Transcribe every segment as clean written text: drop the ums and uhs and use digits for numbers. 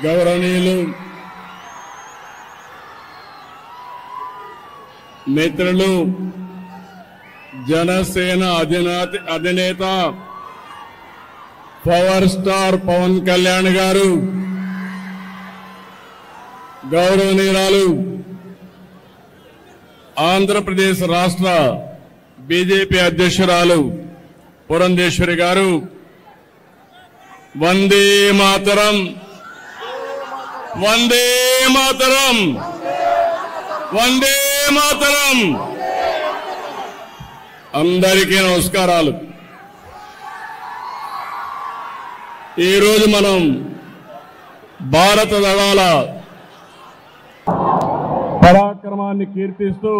గౌరవనీయులు మిత్రులు జనసేన అధినేత పవర్ స్టార్ పవన్ కళ్యాణ్ గారు, గౌరవనీయురాలు ఆంధ్రప్రదేశ్ రాష్ట్ర బీజేపీ అధ్యక్షురాలు పురంధేశ్వరి గారు, వందే మాతరం, వందే మాతరం, వందే మాతరం. అందరికీ నమస్కారాలు. ఈరోజు మనం భారత దళాల పరాక్రమాన్ని కీర్తిస్తూ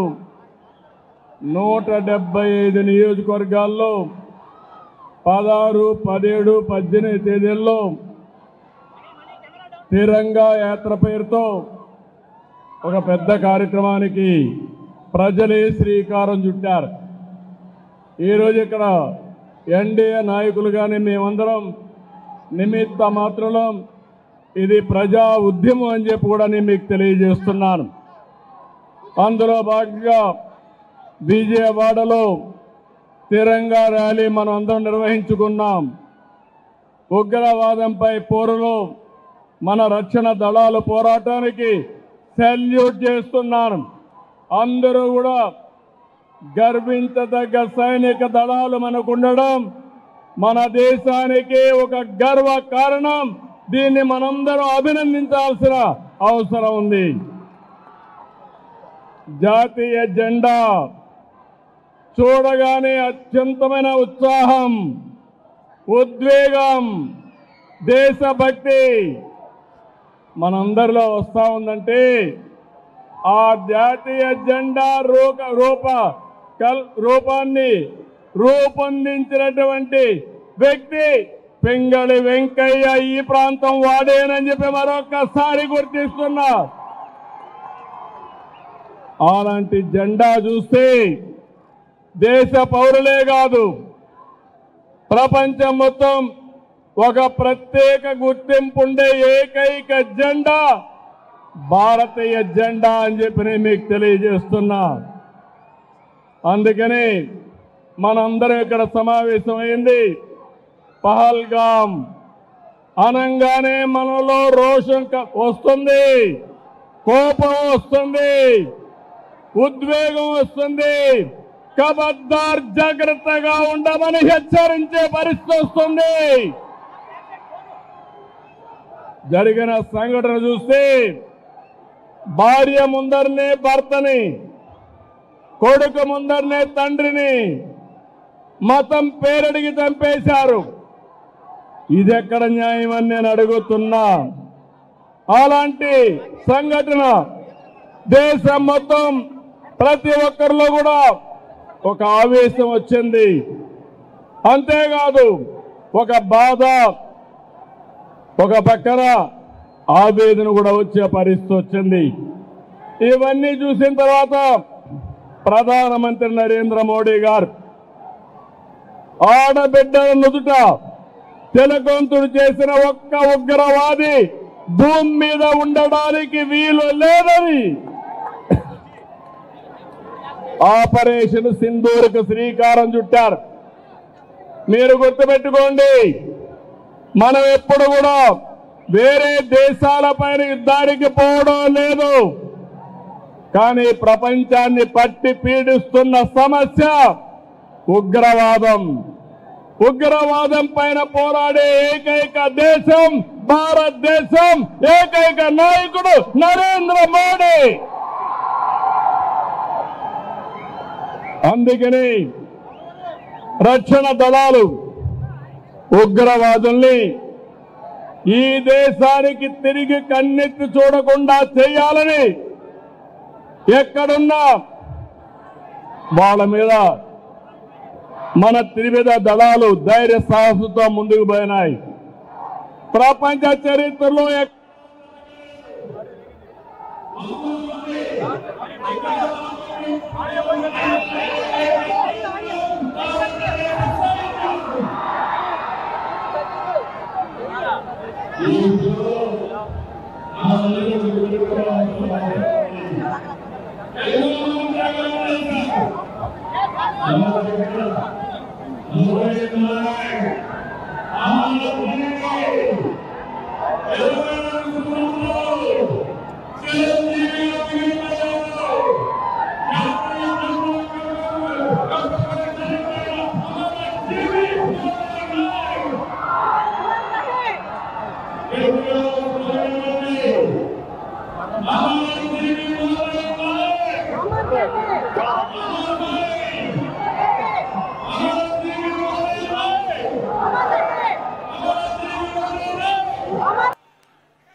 175 నియోజకవర్గాల్లో 16, 17, 18 తేదీల్లో తిరంగా యాత్ర పేరుతో ఒక పెద్ద కార్యక్రమానికి ప్రజలే శ్రీకారం చుట్టారు. ఈరోజు ఇక్కడ ఎన్డీఏ నాయకులుగానే మేమందరం నిమిత్త మాత్రం ఇది ప్రజా ఉద్యమం అని చెప్పి కూడా నేను మీకు తెలియజేస్తున్నాను. అందులో భాగంగా విజయవాడలో తిరంగా ర్యాలీ మనం అందరం నిర్వహించుకున్నాం. ఉగ్రవాదంపై పోరులో మన రక్షణ దళాల పోరాటానికి సెల్యూట్ చేస్తున్నాను. అందరూ కూడా గర్వించదగ్గ సైనిక దళాలు మనకు ఉండడం మన దేశానికి ఒక గర్వ కారణం. దీన్ని మనందరం అభినందించాల్సిన అవసరం ఉంది. జాతీయ జెండా చూడగానే అత్యంతమైన ఉత్సాహం, ఉద్వేగం, దేశభక్తి మనందరిలో వస్తా ఉందంటే ఆ జాతీయ జెండా రూపాన్ని రూపొందించినటువంటి వ్యక్తి పింగళి వెంకయ్య ఈ ప్రాంతం వాడేనని చెప్పి మరొక్కసారి గుర్తిస్తున్నా. అలాంటి జెండా చూస్తే దేశ పౌరులే కాదు, ప్రపంచం మొత్తం ఒక ప్రత్యేక గుర్తింపు ఉండే ఏకైక జెండా భారతీయ జెండా అని చెప్పి నేను మీకు తెలియజేస్తున్నా. అందుకని మనందరం ఇక్కడ సమావేశమైంది. పహల్గాం అనంగానే మనలో రోషం వస్తుంది, కోపం వస్తుంది, ఉద్వేగం వస్తుంది. ఖబర్దార్, జాగ్రత్తగా ఉండమని హెచ్చరించే పరిస్థితి వస్తుంది. జరిగిన సంఘటన చూస్తే భార్య ముందరనే భర్తని, కొడుకు ముందరనే తండ్రిని మతం పేరడిగి చంపేశారు. ఇదెక్కడ న్యాయం అని నేను అడుగుతున్నా. అలాంటి సంఘటన దేశం మొత్తం ప్రతి ఒక్కరిలో కూడా ఒక ఆవేశం వచ్చింది. అంతేకాదు ఒక బాధ, ఒక పక్కన ఆవేదన కూడా వచ్చే పరిస్థితి వచ్చింది. ఇవన్నీ చూసిన తర్వాత ప్రధానమంత్రి నరేంద్ర మోడీ గారు ఆడబిడ్డల నుదుట తిలకంతుడు చేసిన ఒక్క ఉగ్రవాది భూమి మీద ఉండడానికి వీలు లేదని ఆపరేషన్ సింధూర్కు శ్రీకారం చుట్టారు. మీరు గుర్తుపెట్టుకోండి, మనం ఎప్పుడు కూడా వేరే దేశాలపైన యుద్ధానికి పోవడం లేదు. కానీ ప్రపంచాన్ని పట్టి పీడిస్తున్న సమస్య ఉగ్రవాదం. ఉగ్రవాదం పైన పోరాడే ఏకైక దేశం భారతదేశం, ఏకైక నాయకుడు నరేంద్ర మోడీ. అందుకని రక్షణ దళాలు ఉగ్రవాదుల్ని ఈ దేశానికి తిరిగి కన్నెత్తి చూడకుండా చేయాలని ఎక్కడున్నా వాళ్ళ మీద మన త్రివిధ దళాలు ధైర్య సాహసంతో ముందుకు పోయినాయి. ప్రపంచ చరిత్రలో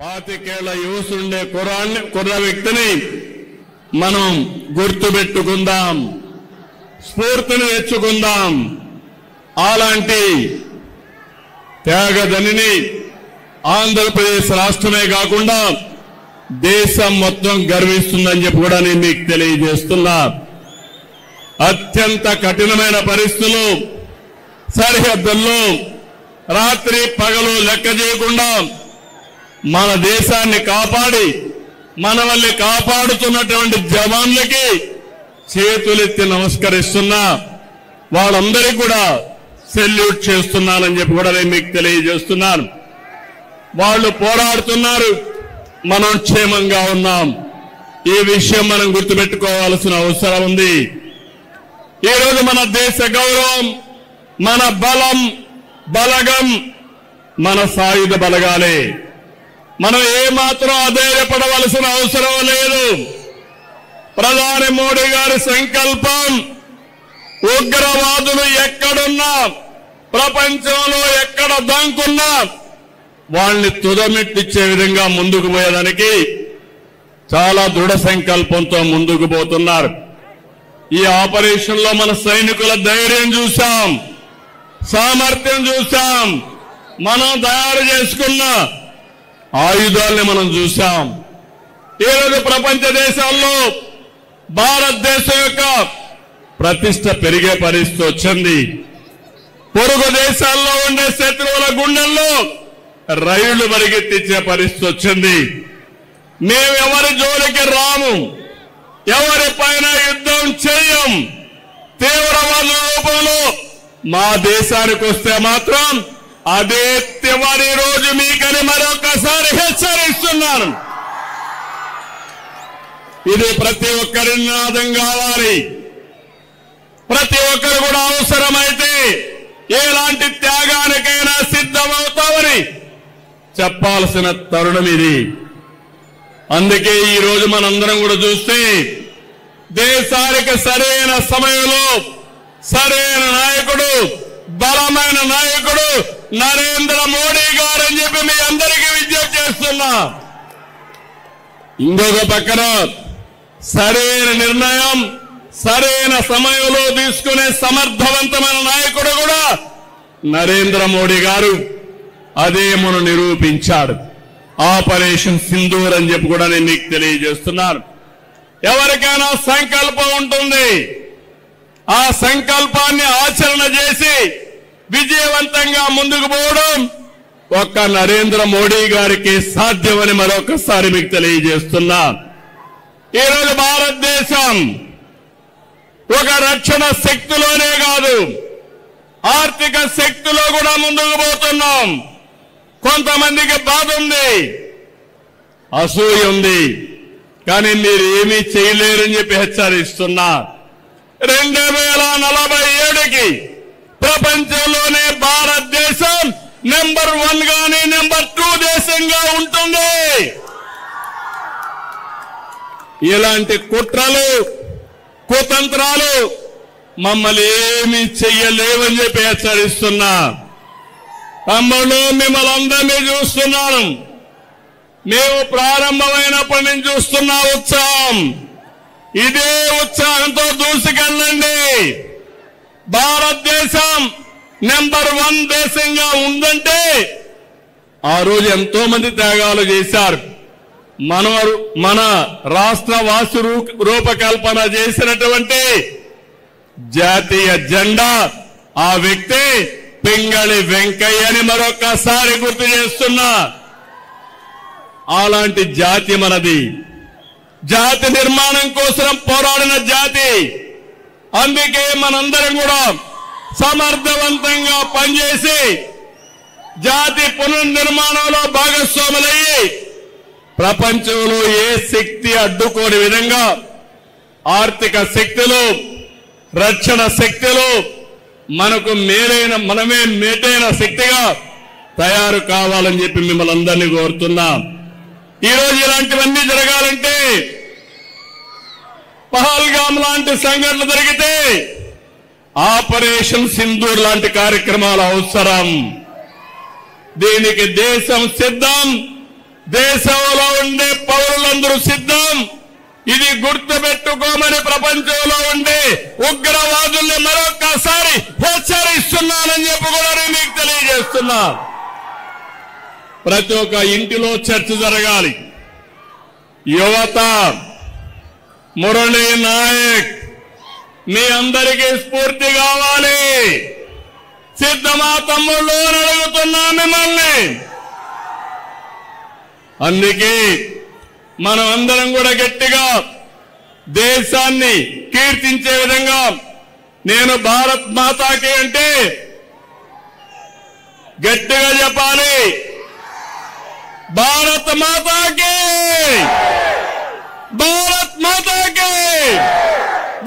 పాతికేళ్ల యువసుండే కుర్ర వ్యక్తిని మనం గుర్తుపెట్టుకుందాం, స్ఫూర్తిని తెచ్చుకుందాం. అలాంటి త్యాగదనిని ఆంధ్రప్రదేశ్ రాష్ట్రమే కాకుండా దేశం మొత్తం గర్విస్తుందని చెప్పి కూడా నేను మీకు తెలియజేస్తున్నా. అత్యంత కఠినమైన పరిస్థితులు, సరిహద్దుల్లో రాత్రి పగలు లెక్క చేయకుండా మన దేశాన్ని కాపాడి మనల్ని కాపాడుతున్నటువంటి జవాన్లకి చేతులెత్తి నమస్కరిస్తున్నా. వాళ్ళందరికీ కూడా సెల్యూట్ చేస్తున్నానని చెప్పి కూడా నేను మీకు తెలియజేస్తున్నాను. వాళ్ళు పోరాడుతున్నారు, మనం క్షేమంగా ఉన్నాం. ఈ విషయం మనం గుర్తుపెట్టుకోవాల్సిన అవసరం ఉంది. ఈరోజు మన దేశ గౌరవం, మన బలం, బలగం మన సాయుధ బలగాలే. మనం ఏమాత్రం అధైర్యపడవలసిన అవసరం లేదు. ప్రధాని మోడీ గారి సంకల్పం ఉగ్రవాదులు ఎక్కడున్నా, ప్రపంచంలో ఎక్కడ దాంకున్నా వాళ్ళని తుదమిట్టిచ్చే విధంగా ముందుకు పోయేదానికి చాలా దృఢ సంకల్పంతో ముందుకు పోతున్నారు. ఈ ఆపరేషన్ లో మన సైనికుల ధైర్యం చూశాం, సామర్థ్యం చూశాం, మనం తయారు చేసుకున్న ఆయుధాలని మనం చూశాం. ఈరోజు ప్రపంచ దేశాల్లో భారతదేశం యొక్క ప్రతిష్ట పెరిగే పరిస్థితి వచ్చింది. పొరుగు దేశాల్లో ఉండే శత్రువుల గుండెల్లో రైళ్లు పరిగెత్తించే పరిస్థితి వచ్చింది. మేమెవరి జోలికి రాము, ఎవరిపైన యుద్ధం చేయం. తీవ్రవాద రూపంలో మా దేశానికి వస్తే మాత్రం అదే చివరి రోజు మీకని మరొకసారి హెచ్చరిస్తున్నాను. ఇది ప్రతి ఒక్కరి నినాదం కావాలి. ప్రతి ఒక్కరు కూడా అవసరమైతే ఎలాంటి త్యాగానికైనా సిద్ధమవుతామని చెప్పాల్సిన తరుణం ఇది. అందుకే ఈ రోజు మనందరం కూడా చూస్తే దేశానికి సరైన సమయంలో సరైన నాయకుడు, బలమైన నాయకుడు నరేంద్ర మోడీ గారు అని చెప్పి మీ అందరికీ విజ్ఞప్తి చేస్తున్నా. ఇంకొక పక్కన సరైన నిర్ణయం సరైన సమయంలో తీసుకునే సమర్థవంతమైన నాయకుడు కూడా నరేంద్ర మోడీ గారు. అదే మనం నిరూపించాడు. ఆపరేషన్ సింధూర్ అని చెప్పి కూడా నేను మీకు తెలియజేస్తున్నాను. ఎవరికైనా సంకల్పం ఉంటుంది, ఆ సంకల్పాన్ని ఆచరణ చేసి విజయవంతంగా ముందుకు పోవడం ఒక్క నరేంద్ర మోడీ గారికి సాధ్యమని మరొకసారి మీకు తెలియజేస్తున్నా. ఈరోజు భారతదేశం ఒక రక్షణ శక్తిలోనే కాదు, ఆర్థిక శక్తిలో కూడా ముందుకు పోతున్నాం. కొంతమందికి బాధ ఉంది, అసూయ ఉంది, కానీ మీరు ఏమీ చేయలేరని చెప్పి హెచ్చరిస్తున్నా. 2047కి ప్రపంచంలోనే భారతదేశం నెంబర్ 1 గానీ నెంబర్ 2 దేశంగా ఉంటుంది. ఇలాంటి కుట్రలు కుతంత్రాలు మమ్మల్ని ఏమీ చెయ్యలేవని చెప్పి హెచ్చరిస్తున్నా. తమ్ముళ్ళు, మిమ్మల్ని అందరినీ చూస్తున్నాను. మేము ప్రారంభమైనప్పటి నుంచి చూస్తున్న ఉత్సాహం, ఇదే ఉత్సాహంతో దూసుకెళ్ళండి. భారతదేశం నెంబర్ 1 దేశంగా ఉందంటే ఆ రోజు ఎంతో మంది త్యాగాలు చేశారు. మన రాష్ట్ర వాసు రూపకల్పన చేసినటువంటి జాతీయ జెండా ఆ వ్యక్తి పింగళి వెంకయ్యని మరొకసారి గుర్తు చేస్తున్నా. అలాంటి జాతి మనది. జాతి నిర్మాణం కోసం పోరాడిన జాతి. అందుకే మనందరం కూడా సమర్థవంతంగా పనిచేసి జాతి పునర్నిర్మాణంలో భాగస్వాములయ్యి ప్రపంచంలో ఏ శక్తి అడ్డుకోని విధంగా ఆర్థిక శక్తులు, రక్షణ శక్తులు మనకు మనమే మేటైన శక్తిగా తయారు కావాలని చెప్పి మిమ్మల్ని అందరినీ కోరుతున్నా. ఈరోజు ఇలాంటివన్నీ జరగాలంటే పహల్గామ్ లాంటి సంఘటన జరిగితే ఆపరేషన్ సింధూర్ లాంటి కార్యక్రమాలు అవసరం. దీనికి దేశం సిద్ధం, దేశంలో ఉండే పౌరులందరూ సిద్ధం. ఇది గుర్తుపెట్టుకోమని ప్రపంచంలో ఉండే ఉగ్రవాదుల్ని మరొక్కసారి హెచ్చరిస్తున్నానని చెప్పి కూడా నేను మీకు తెలియజేస్తున్నా. ప్రతి ఒక్క ఇంటిలో చర్చ జరగాలి. యువత, మురళీ నాయక్ మీ అందరికీ స్ఫూర్తి కావాలి. సిద్ధమా తమ్ముళ్ళు అని అడుగుతున్నా మిమ్మల్ని. అందుకే మనం అందరం కూడా గట్టిగా దేశాన్ని కీర్తించే విధంగా నేను భారత్ మాతాకి అంటే గట్టిగా చెప్పాలి. భారత్ మాతాకి, భారత్ మాతాకి,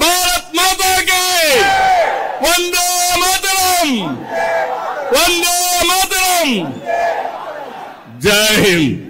భారత్ మాతాకి. వందే మాతరం, వందే మాతరం. జై హింద్.